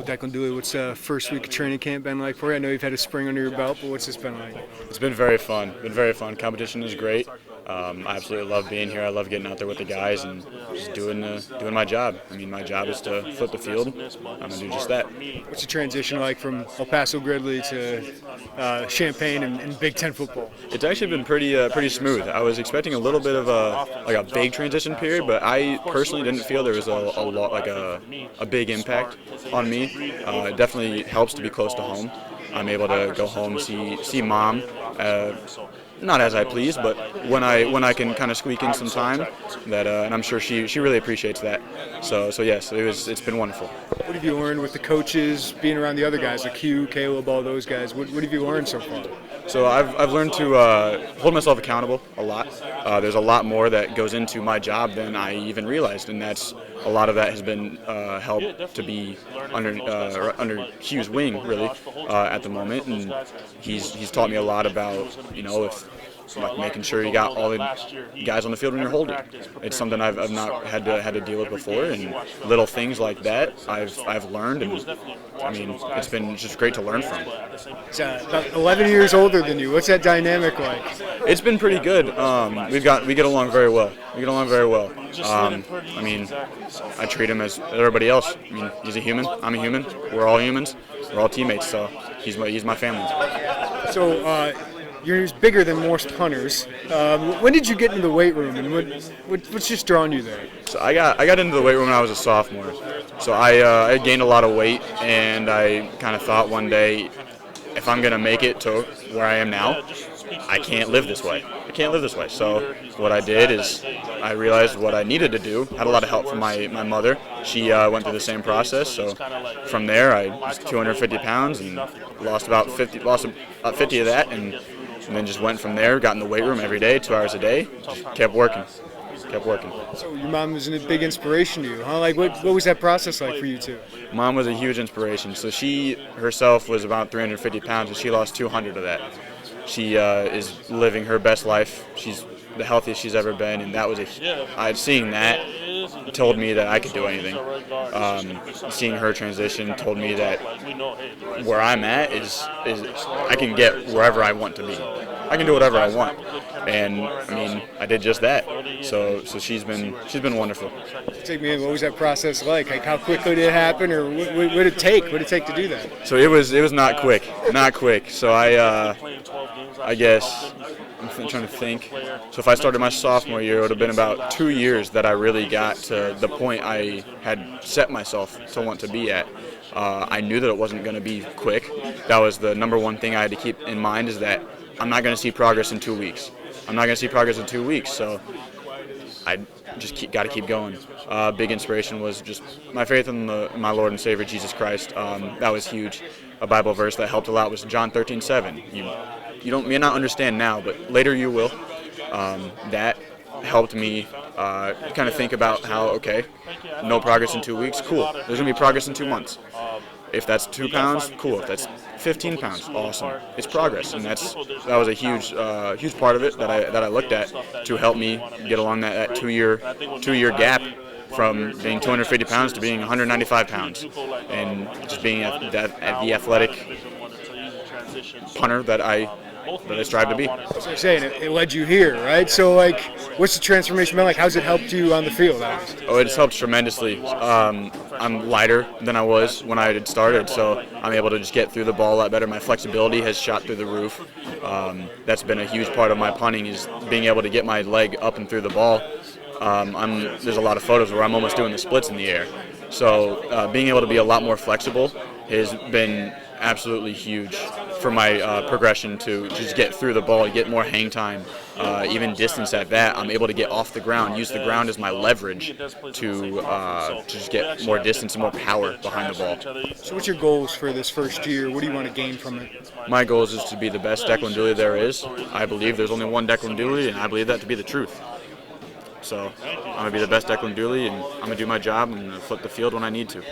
Well, Declan Duley, what's first week of training camp been like for you? I know you've had a spring under your belt, but what's this been like? It's been very fun. Competition is great. I absolutely love being here. I love getting out there with the guys and just doing my job. I mean, my job is to flip the field. I'm going to do just that. What's the transition like from Paso-Gridley to Champaign and Big Ten football? It's actually been pretty smooth. I was expecting a little bit of a big transition period, but I personally didn't feel there was a big impact on me. It definitely helps to be close to home. I'm able to go home, see mom. Not as I please, but when I can kind of squeak in some time, and I'm sure she really appreciates that. So yes, it's been wonderful. What have you learned with the coaches, being around the other guys, like Q, Caleb, all those guys? What have you learned so far? So I've learned to hold myself accountable a lot. There's a lot more that goes into my job than I even realized, and a lot of that has been helped to be under Q's wing really at the moment, and he's taught me a lot about making sure you got all the guys on the field when you're holding. It's something I've not had to deal with before, and little things like that I've learned, and I mean it's been just great to learn from. He's about 11 years older than you. What's that dynamic like? It's been pretty good. We get along very well. I mean, I treat him as everybody else. I mean, he's a human. I'm a human. We're all humans. We're all teammates. So he's my family. So you're bigger than most punters. When did you get into the weight room, and what's just drawn you there? So I got into the weight room when I was a sophomore. So I gained a lot of weight, and I kind of thought one day, if I'm gonna make it to where I am now, I can't live this way. So what I did is I realized what I needed to do. Had a lot of help from my mother. She went through the same process. So from there, I was 250 pounds and lost about 50 of that, and then just went from there. Got in the weight room every day, 2 hours a day. Just kept working. So your mom was a big inspiration to you, huh? Like, what was that process like for you two? Mom was a huge inspiration. So she herself was about 350 pounds, and she lost 200 of that. She is living her best life. She's the healthiest she's ever been, and that was seeing that told me that I could do anything. Seeing her transition told me that where I'm at is I can get wherever I want to be. I can do whatever I want, and I mean I did just that. So she's been wonderful. Take me in. What was that process like? Like, how quickly did it happen, or what did it take? What did it take to do that? So it was not quick. So I guess I'm trying to think. So if I started my sophomore year, it would have been about 2 years that I really got to the point I had set myself to want to be at. I knew that it wasn't going to be quick. That was the number one thing I had to keep in mind, is that I'm not going to see progress in 2 weeks. So I just got to keep going. Big inspiration was just my faith in my Lord and Savior Jesus Christ. That was huge. A Bible verse that helped a lot was John 13:7. You may not understand now, but later you will. That helped me kind of think about how, okay, no progress in 2 weeks, cool. There's going to be progress in 2 months. If that's 2 pounds, cool. If that's 15 pounds, awesome. It's progress, and that was a huge part of it that I looked at to help me get along that 2 year gap from being 250 pounds to being 195 pounds, and just being at the athletic punter that I strive to be. So you're saying it led you here, right? So, like, what's the transformation been like? How's it helped you on the field? Oh, it's helped tremendously. I'm lighter than I was when I had started, so I'm able to just get through the ball a lot better. My flexibility has shot through the roof. That's been a huge part of my punting, is being able to get my leg up and through the ball. There's a lot of photos where I'm almost doing the splits in the air. So being able to be a lot more flexible has been absolutely huge for my progression to just get through the ball, get more hang time, even distance at that. I'm able to get off the ground, use the ground as my leverage to just get more distance and more power behind the ball. So what's your goals for this first year? What do you want to gain from it? My goals is to be the best Declan Duley there is. I believe there's only one Declan Duley, and I believe that to be the truth. So I'm going to be the best Declan Duley, and I'm going to do my job and flip the field when I need to.